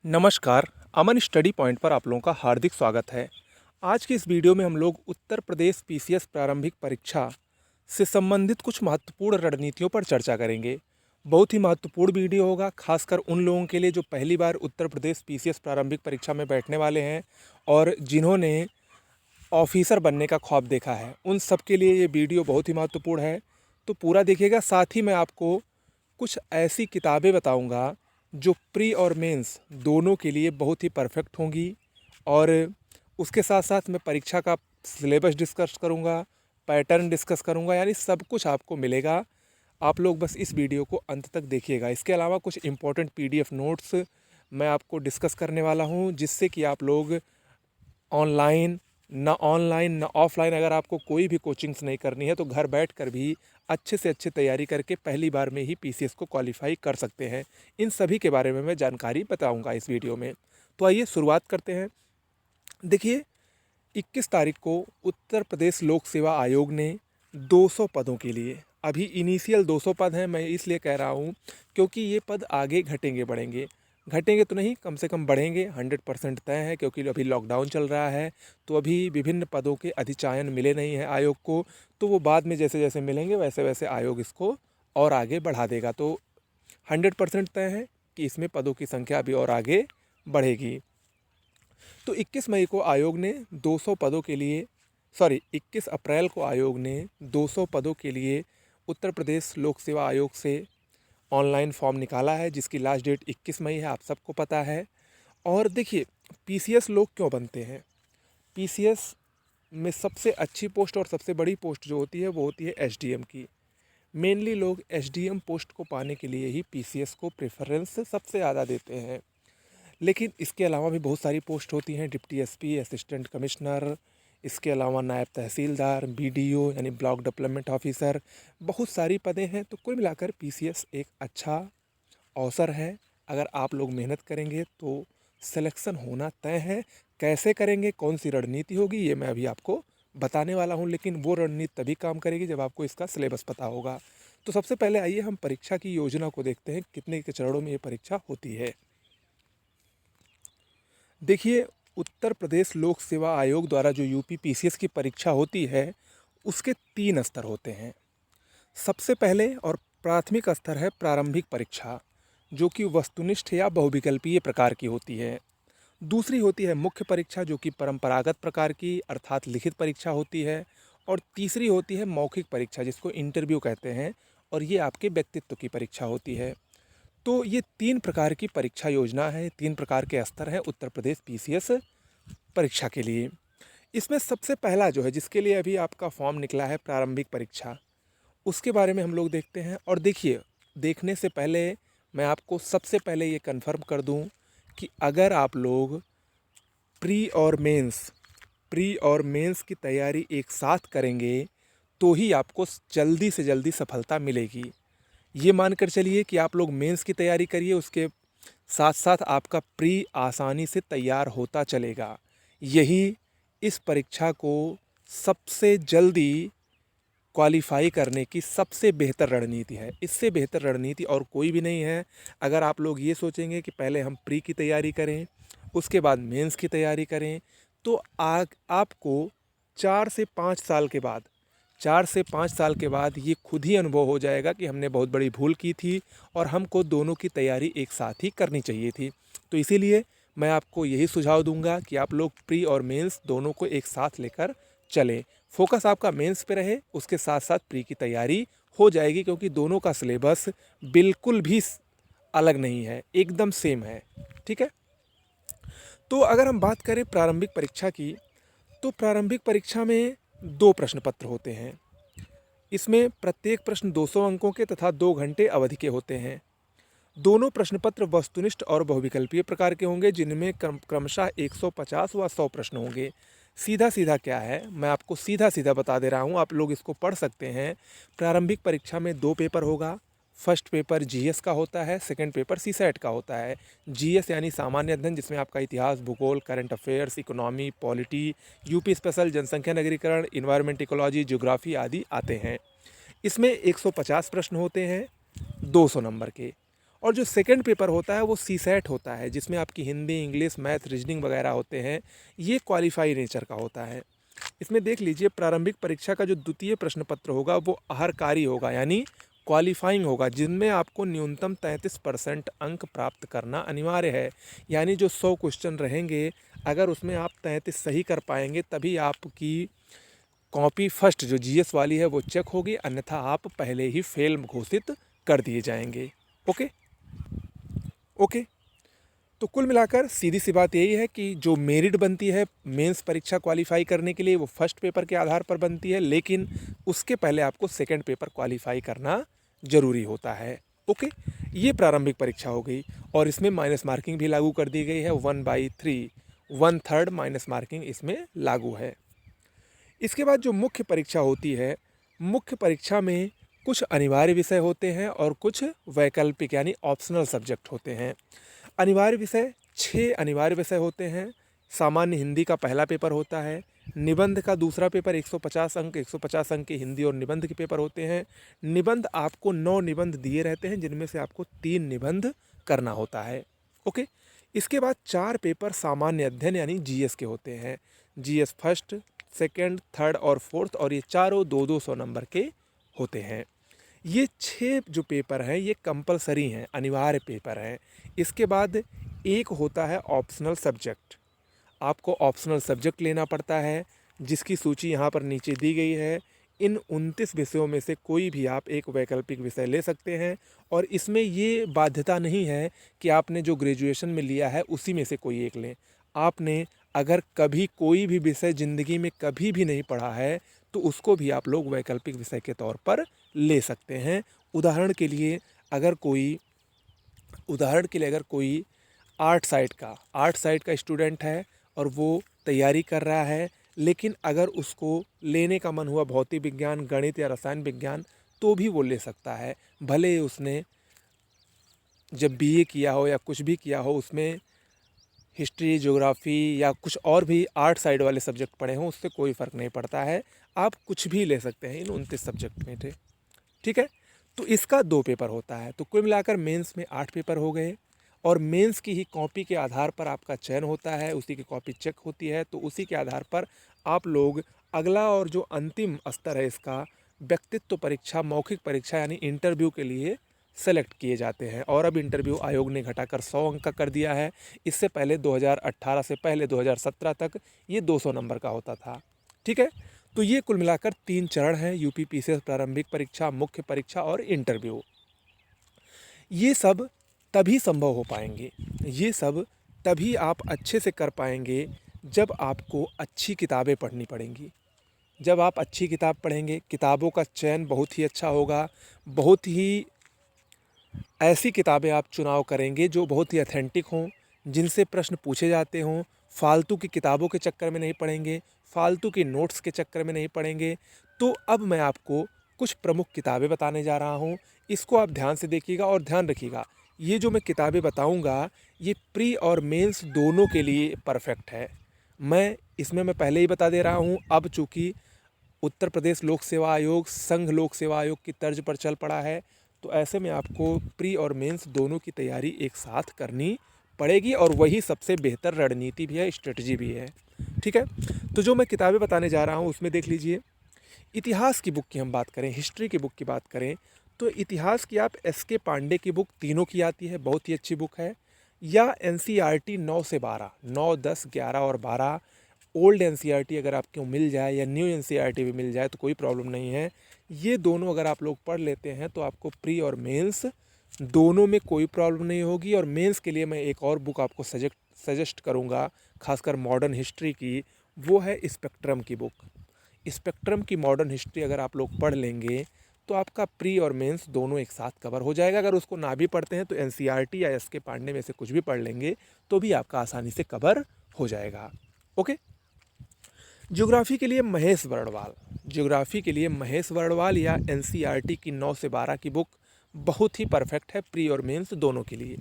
नमस्कार। अमन study point पर आप लोगों का हार्दिक स्वागत है। आज की इस वीडियो में हम लोग उत्तर प्रदेश पीसीएस प्रारंभिक परीक्षा से संबंधित कुछ महत्वपूर्ण रणनीतियों पर चर्चा करेंगे। बहुत ही महत्वपूर्ण वीडियो होगा, खासकर उन लोगों के लिए जो पहली बार उत्तर प्रदेश पीसीएस प्रारंभिक परीक्षा में बैठने वाले हैं और जिन्होंने ऑफिसर बनने का ख्वाब देखा है। उन सब के लिए ये वीडियो बहुत ही महत्वपूर्ण है, तो पूरा देखिएगा। साथ ही मैं आपको कुछ ऐसी किताबें बताऊंगा जो प्री और मेंस दोनों के लिए बहुत ही परफेक्ट होंगी, और उसके साथ साथ मैं परीक्षा का सिलेबस डिस्कस करूंगा, पैटर्न डिस्कस करूंगा, यानी सब कुछ आपको मिलेगा। आप लोग बस इस वीडियो को अंत तक देखिएगा। इसके अलावा कुछ इंपॉर्टेंट पीडीएफ नोट्स मैं आपको डिस्कस करने वाला हूं, जिससे कि आप लोग ऑनलाइन ना ऑफलाइन, अगर आपको कोई भी कोचिंग्स नहीं करनी है तो घर बैठकर भी अच्छे से अच्छे तैयारी करके पहली बार में ही पीसीएस को क्वालिफाई कर सकते हैं। इन सभी के बारे में मैं जानकारी बताऊंगा इस वीडियो में। तो आइए शुरुआत करते हैं। देखिए, 21 तारीख को उत्तर प्रदेश लोक सेवा आयोग ने 200 पदों के लिए, अभी इनिशियल 200 पद हैं, मैं इसलिए कह रहा हूँ क्योंकि ये पद आगे घटेंगे बढ़ेंगे। घटेंगे तो नहीं, कम से कम बढ़ेंगे, 100% तय है, क्योंकि अभी लॉकडाउन चल रहा है तो अभी विभिन्न पदों के अधिचायन मिले नहीं हैं आयोग को। तो वो बाद में जैसे जैसे मिलेंगे वैसे वैसे आयोग इसको और आगे बढ़ा देगा। तो 100% तय है कि इसमें पदों की संख्या अभी और आगे बढ़ेगी। तो 21 मई को आयोग ने 200 पदों के लिए 21 अप्रैल को आयोग ने 200 पदों के लिए उत्तर प्रदेश लोक सेवा आयोग से ऑनलाइन फॉर्म निकाला है, जिसकी लास्ट डेट 21 मई है, आप सबको पता है। और देखिए, पीसीएस लोग क्यों बनते हैं। पीसीएस में सबसे अच्छी पोस्ट और सबसे बड़ी पोस्ट जो होती है वो होती है एसडीएम की। मेनली लोग एसडीएम पोस्ट को पाने के लिए ही पीसीएस को प्रेफरेंस सबसे ज़्यादा देते हैं। लेकिन इसके अलावा भी बहुत सारी पोस्ट होती हैं, डिप्टी एसपी, असिस्टेंट कमिश्नर, इसके अलावा नायब तहसीलदार, बीडीओ यानी ब्लॉक डेवलपमेंट ऑफिसर, बहुत सारी पदें हैं। तो कुल मिलाकर पीसीएस एक अच्छा अवसर है। अगर आप लोग मेहनत करेंगे तो सिलेक्शन होना तय है। कैसे करेंगे, कौन सी रणनीति होगी, ये मैं अभी आपको बताने वाला हूँ, लेकिन वो रणनीति तभी काम करेगी जब आपको इसका सिलेबस पता होगा। तो सबसे पहले आइए हम परीक्षा की योजना को देखते हैं, कितने के चरणों में ये परीक्षा होती है। देखिए, उत्तर प्रदेश लोक सेवा आयोग द्वारा जो यूपी पीसीएस की परीक्षा होती है, उसके 3 स्तर होते हैं। सबसे पहले और प्राथमिक स्तर है प्रारंभिक परीक्षा, जो कि वस्तुनिष्ठ या बहुविकल्पीय प्रकार की होती है। दूसरी होती है मुख्य परीक्षा, जो कि परंपरागत प्रकार की अर्थात लिखित परीक्षा होती है। और तीसरी होती है मौखिक परीक्षा, जिसको इंटरव्यू कहते हैं, और ये आपके व्यक्तित्व की परीक्षा होती है। तो ये 3 प्रकार की परीक्षा योजना है, 3 प्रकार के स्तर हैं उत्तर प्रदेश पीसीएस परीक्षा के लिए। इसमें सबसे पहला जो है, जिसके लिए अभी आपका फॉर्म निकला है, प्रारंभिक परीक्षा, उसके बारे में हम लोग देखते हैं। और देखिए, देखने से पहले मैं आपको सबसे पहले ये कन्फर्म कर दूं कि अगर आप लोग प्री और मेंस की तैयारी एक साथ करेंगे तो ही आपको जल्दी से जल्दी सफलता मिलेगी। ये मानकर चलिए कि आप लोग मेंस की तैयारी करिए, उसके साथ साथ आपका प्री आसानी से तैयार होता चलेगा। यही इस परीक्षा को सबसे जल्दी क्वालिफाई करने की सबसे बेहतर रणनीति है। इससे बेहतर रणनीति और कोई भी नहीं है। अगर आप लोग ये सोचेंगे कि पहले हम प्री की तैयारी करें, उसके बाद मेंस की तैयारी करें, तो आपको 4 से 5 साल के बाद 4 से 5 साल के बाद ये खुद ही अनुभव हो जाएगा कि हमने बहुत बड़ी भूल की थी और हमको दोनों की तैयारी एक साथ ही करनी चाहिए थी। तो इसीलिए मैं आपको यही सुझाव दूंगा कि आप लोग प्री और मेंस दोनों को एक साथ लेकर चलें। फोकस आपका मेंस पे रहे, उसके साथ साथ प्री की तैयारी हो जाएगी, क्योंकि दोनों का सिलेबस बिल्कुल भी अलग नहीं है, एकदम सेम है। ठीक है। तो अगर हम बात करें प्रारंभिक परीक्षा की, तो प्रारंभिक परीक्षा में 2 प्रश्न पत्र होते हैं। इसमें प्रत्येक प्रश्न 200 अंकों के तथा 2 घंटे अवधि के होते हैं। दोनों प्रश्न पत्र वस्तुनिष्ठ और बहुविकल्पीय प्रकार के होंगे, जिनमें क्रमशः 150 व 100 प्रश्न होंगे। सीधा सीधा क्या है, मैं आपको सीधा सीधा बता दे रहा हूँ, आप लोग इसको पढ़ सकते हैं। प्रारंभिक परीक्षा में 2 पेपर होगा। फर्स्ट पेपर जीएस का होता है, सेकंड पेपर सीसैट का होता है। जीएस यानी सामान्य अध्ययन, जिसमें आपका इतिहास, भूगोल, current affairs, economy, polity, UP special, जनसंख्या नगरीकरण, इन्वायरमेंट इकोलॉजी, ज्योग्राफी आदि आते हैं। इसमें 150 प्रश्न होते हैं 200 नंबर के। और जो सेकंड पेपर होता है वो सीसैट होता है, जिसमें आपकी हिंदी, इंग्लिश, मैथ, रीजनिंग वगैरह होते हैं। ये क्वालिफाई नेचर का होता है। इसमें देख लीजिए, प्रारंभिक परीक्षा का जो द्वितीय प्रश्न पत्र होगा वो आहारकारी होगा, यानी क्वालिफाइंग होगा, जिनमें आपको न्यूनतम 33% अंक प्राप्त करना अनिवार्य है। यानी जो 100 क्वेश्चन रहेंगे, अगर उसमें आप 33 सही कर पाएंगे तभी आपकी कॉपी फर्स्ट जो जीएस वाली है वो चेक होगी, अन्यथा आप पहले ही फेल घोषित कर दिए जाएंगे। Okay okay. तो कुल मिलाकर सीधी सी बात यही है कि जो मेरिट बनती है मेंस परीक्षा क्वालिफाई करने के लिए वो फर्स्ट पेपर के आधार पर बनती है, लेकिन उसके पहले आपको सेकंड पेपर क्वालिफाई करना ज़रूरी होता है। ओके, ये प्रारंभिक परीक्षा हो गई और इसमें माइनस मार्किंग भी लागू कर दी गई है। 1/3 1/3 माइनस मार्किंग इसमें लागू है। इसके बाद जो मुख्य परीक्षा होती है, मुख्य परीक्षा में कुछ अनिवार्य विषय होते हैं और कुछ वैकल्पिक यानी ऑप्शनल सब्जेक्ट होते हैं। अनिवार्य विषय 6 अनिवार्य विषय होते हैं। सामान्य हिंदी का पहला पेपर होता है, निबंध का दूसरा पेपर 150 अंक के हिंदी और निबंध के पेपर होते हैं। निबंध आपको 9 निबंध दिए रहते हैं, जिनमें से आपको 3 निबंध करना होता है। ओके, इसके बाद 4 पेपर सामान्य अध्ययन यानी जीएस के होते हैं। जीएस फर्स्ट, सेकंड, थर्ड और फोर्थ, और ये चारों 2-200 नंबर के होते हैं। ये 6 जो पेपर हैं ये कंपलसरी हैं, अनिवार्य पेपर हैं। इसके बाद एक होता है ऑप्शनल सब्जेक्ट। आपको ऑप्शनल सब्जेक्ट लेना पड़ता है, जिसकी सूची यहाँ पर नीचे दी गई है। इन 29 विषयों में से कोई भी आप एक वैकल्पिक विषय ले सकते हैं, और इसमें ये बाध्यता नहीं है कि आपने जो ग्रेजुएशन में लिया है उसी में से कोई एक लें। आपने अगर कभी कोई भी विषय ज़िंदगी में कभी भी नहीं पढ़ा है तो उसको भी आप लोग वैकल्पिक विषय के तौर पर ले सकते हैं। उदाहरण के लिए अगर कोई आर्ट साइड का स्टूडेंट है और वो तैयारी कर रहा है, लेकिन अगर उसको लेने का मन हुआ भौतिक विज्ञान, गणित या रसायन विज्ञान, तो भी वो ले सकता है। भले ही उसने जब बीए किया हो या कुछ भी किया हो, उसमें हिस्ट्री, ज्योग्राफी या कुछ और भी आर्ट साइड वाले सब्जेक्ट पढ़े हों, उससे कोई फ़र्क नहीं पड़ता है। आप कुछ भी ले सकते हैं इन 29 सब्जेक्ट में थे। ठीक है, तो इसका 2 पेपर होता है। तो कुल मिलाकर मेंस में 8 पेपर हो गए, और मेंस की ही कॉपी के आधार पर आपका चयन होता है, उसी की कॉपी चेक होती है। तो उसी के आधार पर आप लोग अगला और जो अंतिम स्तर है इसका, व्यक्तित्व परीक्षा, मौखिक परीक्षा यानी इंटरव्यू के लिए सेलेक्ट किए जाते हैं। और अब इंटरव्यू आयोग ने घटाकर 100 अंक का कर दिया है। इससे पहले 2018 से पहले 2017 तक ये 200 नंबर का होता था। ठीक है, तो ये कुल मिलाकर 3 चरण हैं, यूपी पीसीएस प्रारंभिक परीक्षा, मुख्य परीक्षा और इंटरव्यू। ये सब तभी संभव हो पाएंगे, ये सब तभी आप अच्छे से कर पाएंगे जब आपको अच्छी किताबें पढ़नी पड़ेंगी। जब आप अच्छी किताब पढ़ेंगे, किताबों का चयन बहुत ही अच्छा होगा, बहुत ही ऐसी किताबें आप चुनाव करेंगे जो बहुत ही ऑथेंटिक हों, जिनसे प्रश्न पूछे जाते हों। फालतू की किताबों के चक्कर में नहीं पड़ेंगे, फालतू के नोट्स के चक्कर में नहीं पड़ेंगे। तो अब मैं आपको कुछ प्रमुख किताबें बताने जा रहा हूँ, इसको आप ध्यान से देखिएगा और ध्यान रखिएगा। ये जो मैं किताबें बताऊँगा ये प्री और मेंस दोनों के लिए परफेक्ट है। मैं पहले ही बता दे रहा हूँ, अब चूँकि उत्तर प्रदेश लोक सेवा आयोग संघ लोक सेवा आयोग की तर्ज पर चल पड़ा है, तो ऐसे में आपको प्री और मेंस दोनों की तैयारी एक साथ करनी पड़ेगी, और वही सबसे बेहतर रणनीति भी है, स्ट्रेटजी भी है। ठीक है, तो जो मैं किताबें बताने जा रहा हूँ उसमें देख लीजिए। इतिहास की बुक की हम बात करें, हिस्ट्री की बुक की बात करें, तो इतिहास की आप एस.के. पांडे की बुक तीनों की आती है, बहुत ही अच्छी बुक है। या एनसीईआरटी 9 से 12, 9, 10, 11 और 12 ओल्ड एनसीईआरटी अगर आपको मिल जाए या न्यू एनसीईआरटी भी मिल जाए तो कोई प्रॉब्लम नहीं है। ये दोनों अगर आप लोग पढ़ लेते हैं तो आपको प्री और मेंस दोनों में कोई प्रॉब्लम नहीं होगी। और मेंस के लिए मैं एक और बुक आपको सजेस्ट करूँगा, खासकर मॉडर्न हिस्ट्री की, वो है स्पेक्ट्रम की बुक। स्पेक्ट्रम की मॉडर्न हिस्ट्री अगर आप लोग पढ़ लेंगे तो आपका प्री और मेंस दोनों एक साथ कवर हो जाएगा। अगर उसको ना भी पढ़ते हैं तो एनसीईआरटी या एस.के. पांडे में से कुछ भी पढ़ लेंगे तो भी आपका आसानी से कवर हो जाएगा। ओके, ज्योग्राफी के लिए महेश वर्णवाल या एनसीईआरटी की 9 से 12 की बुक बहुत ही परफेक्ट है प्री और मेंस दोनों के लिए।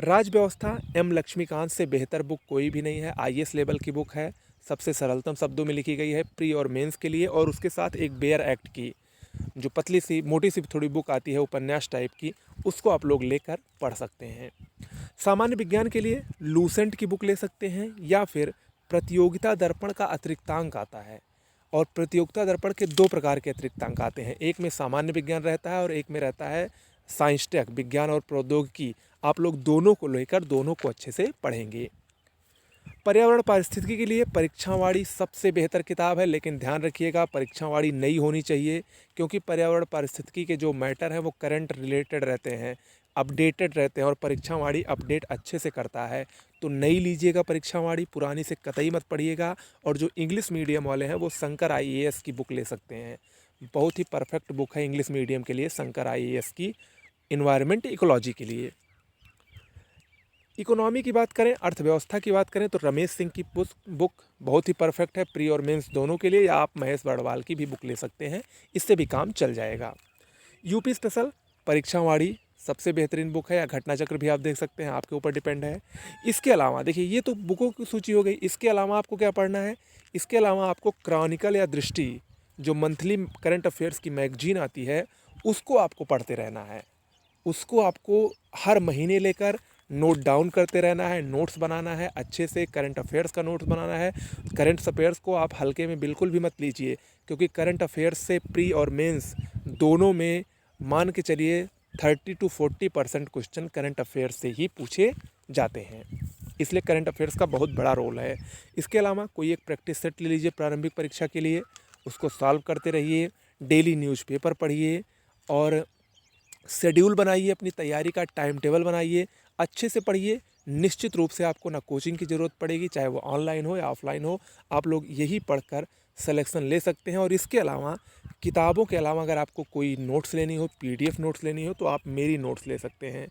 राज व्यवस्था एम लक्ष्मीकांत से बेहतर बुक कोई भी नहीं है, आईएएस लेवल की बुक है, सबसे सरलतम शब्दों में लिखी गई है प्री और मेंस के लिए। और उसके साथ एक बेयर एक्ट की जो पतली सी मोटी सी थोड़ी बुक आती है उपन्यास टाइप की, उसको आप लोग लेकर पढ़ सकते हैं। सामान्य विज्ञान के लिए लूसेंट की बुक ले सकते हैं या फिर प्रतियोगिता दर्पण का अतिरिक्तांक आता है। और प्रतियोगिता दर्पण के 2 प्रकार के अतिरिक्तांक आते हैं, एक में सामान्य विज्ञान रहता है और एक में रहता है साइंस टेक, विज्ञान और प्रौद्योगिकी। आप लोग दोनों को लेकर दोनों को अच्छे से पढ़ेंगे। पर्यावरण पारिस्थितिकी के लिए परीक्षावाड़ी सबसे बेहतर किताब है, लेकिन ध्यान रखिएगा परीक्षावाड़ी नई होनी चाहिए, क्योंकि पर्यावरण पारिस्थितिकी के जो मैटर हैं वो करंट रिलेटेड रहते हैं, अपडेटेड रहते हैं और परीक्षावाड़ी अपडेट अच्छे से करता है। तो नई लीजिएगा परीक्षावाड़ी, पुरानी से कतई मत पढ़िएगा। और जो इंग्लिश मीडियम वाले हैं वो शंकर IAS की बुक ले सकते हैं, बहुत ही परफेक्ट बुक है इंग्लिश मीडियम के लिए शंकर IAS की, इन्वायरमेंट इकोलॉजी के लिए। इकोनॉमी की बात करें, अर्थव्यवस्था की बात करें, तो रमेश सिंह की बुक बहुत ही परफेक्ट है प्री और मेंस दोनों के लिए, या आप महेश बड़वाल की भी बुक ले सकते हैं, इससे भी काम चल जाएगा। यूपी स्पेशल परीक्षावाड़ी सबसे बेहतरीन बुक है, या घटना चक्र भी आप देख सकते हैं, आपके ऊपर डिपेंड है। इसके अलावा देखिए ये तो बुकों की सूची हो गई, इसके अलावा आपको क्या पढ़ना है, इसके अलावा आपको क्रॉनिकल या दृष्टि जो मंथली करंट अफेयर्स की मैगजीन आती है उसको आपको पढ़ते रहना है। उसको आपको हर महीने लेकर नोट डाउन करते रहना है, नोट्स बनाना है, अच्छे से करंट अफेयर्स का नोट्स बनाना है। करंट अफेयर्स को आप हल्के में बिल्कुल भी मत लीजिए, क्योंकि करंट अफेयर्स से प्री और मेंस दोनों में मान के चलिए 30 to 40% क्वेश्चन करंट अफेयर्स से ही पूछे जाते हैं, इसलिए करंट अफेयर्स का बहुत बड़ा रोल है। इसके अलावा कोई एक प्रैक्टिस सेट ले लीजिए प्रारंभिक परीक्षा के लिए, उसको सॉल्व करते रहिए, डेली न्यूज़पेपर पढ़िए और शेड्यूल बनाइए, अपनी तैयारी का टाइम टेबल बनाइए, अच्छे से पढ़िए। निश्चित रूप से आपको ना कोचिंग की ज़रूरत पड़ेगी, चाहे वो ऑनलाइन हो या ऑफलाइन हो, आप लोग यही पढ़कर सिलेक्शन ले सकते हैं। और इसके अलावा किताबों के अलावा अगर आपको कोई नोट्स लेनी हो, PDF नोट्स लेनी हो, तो आप मेरी नोट्स ले सकते हैं,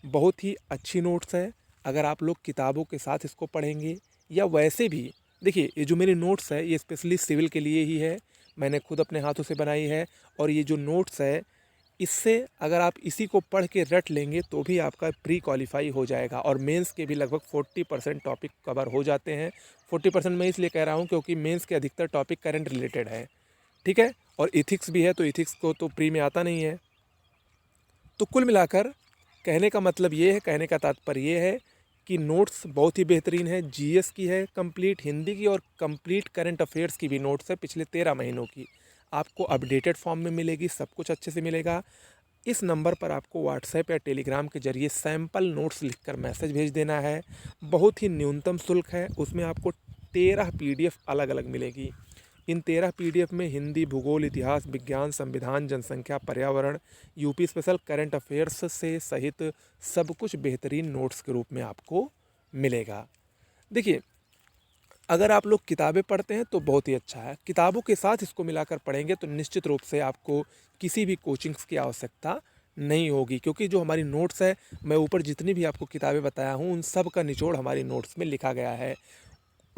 बहुत ही अच्छी नोट्स है। अगर आप लोग किताबों के साथ इसको पढ़ेंगे या वैसे भी, देखिए ये जो मेरी नोट्स है ये स्पेशली सिविल के लिए ही है, मैंने खुद अपने हाथों से बनाई है। और ये जो नोट्स है इससे अगर आप इसी को पढ़ के रट लेंगे तो भी आपका प्री क्वालिफाई हो जाएगा, और मेंस के भी लगभग 40% टॉपिक कवर हो जाते हैं। 40% मैं इसलिए कह रहा हूँ क्योंकि मेंस के अधिकतर टॉपिक करंट रिलेटेड है, ठीक है। और इथिक्स भी है, तो इथिक्स को तो प्री में आता नहीं है। तो कुल मिलाकर कहने का मतलब ये है, कहने का तात्पर्य ये है कि नोट्स बहुत ही बेहतरीन है। GS की है कंप्लीट, हिंदी की और कंप्लीट करंट अफेयर्स की भी नोट्स है पिछले 13 महीनों की, आपको अपडेटेड फॉर्म में मिलेगी, सब कुछ अच्छे से मिलेगा। इस नंबर पर आपको व्हाट्सएप या टेलीग्राम के जरिए सैम्पल नोट्स लिखकर मैसेज भेज देना है। बहुत ही न्यूनतम शुल्क है, उसमें आपको 13 PDF अलग अलग मिलेगी। इन 13 PDF में हिंदी, भूगोल, इतिहास, विज्ञान, संविधान, जनसंख्या, पर्यावरण, यूपी स्पेशल, करंट अफेयर्स से सहित सब कुछ बेहतरीन नोट्स के रूप में आपको मिलेगा। देखिए अगर आप लोग किताबें पढ़ते हैं तो बहुत ही अच्छा है, किताबों के साथ इसको मिलाकर पढ़ेंगे तो निश्चित रूप से आपको किसी भी कोचिंग्स की आवश्यकता नहीं होगी, क्योंकि जो हमारी नोट्स है, मैं ऊपर जितनी भी आपको किताबें बताया हूँ उन सब का निचोड़ हमारी नोट्स में लिखा गया है।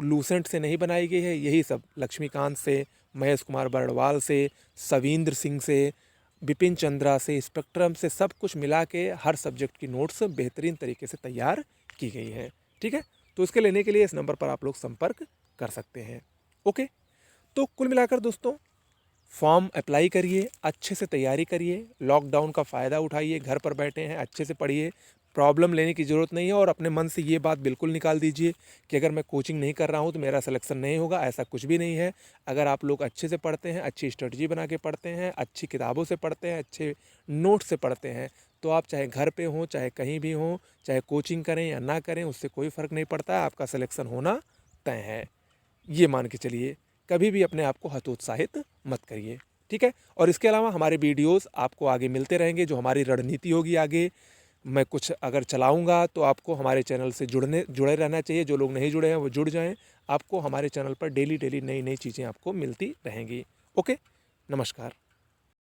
लूसेंट से नहीं बनाई गई है, यही सब लक्ष्मीकांत से, महेश कुमार बरड़वाल से, सविंद्र सिंह से, बिपिन चंद्रा से, स्पेक्ट्रम से, सब कुछ मिला के हर सब्जेक्ट की नोट्स बेहतरीन तरीके से तैयार की गई है, ठीक है। तो इसके लेने के लिए इस नंबर पर आप लोग संपर्क कर सकते हैं। ओके, तो कुल मिलाकर दोस्तों फॉर्म अप्लाई करिए, अच्छे से तैयारी करिए, लॉकडाउन का फ़ायदा उठाइए, घर पर बैठे हैं अच्छे से पढ़िए, प्रॉब्लम लेने की ज़रूरत नहीं है। और अपने मन से ये बात बिल्कुल निकाल दीजिए कि अगर मैं कोचिंग नहीं कर रहा हूँ तो मेरा सिलेक्शन नहीं होगा, ऐसा कुछ भी नहीं है। अगर आप लोग अच्छे से पढ़ते हैं, अच्छी स्ट्रेटजी बना के पढ़ते हैं, अच्छी किताबों से पढ़ते हैं, अच्छे नोट से पढ़ते हैं, तो आप चाहे घर पे हों, चाहे कहीं भी हों, चाहे कोचिंग करें या ना करें, उससे कोई फ़र्क नहीं पड़ता है, आपका सिलेक्शन होना तय है। ये मान के चलिए, कभी भी अपने आप को हतोत्साहित मत करिए, ठीक है। और इसके अलावा हमारे वीडियोस आपको आगे मिलते रहेंगे, जो हमारी रणनीति होगी आगे मैं कुछ अगर चलाऊंगा तो आपको हमारे चैनल से जुड़े रहना चाहिए। जो लोग नहीं जुड़े हैं वो जुड़ जाएं, आपको हमारे चैनल पर डेली नई नई चीज़ें आपको मिलती रहेंगी। ओके, नमस्कार।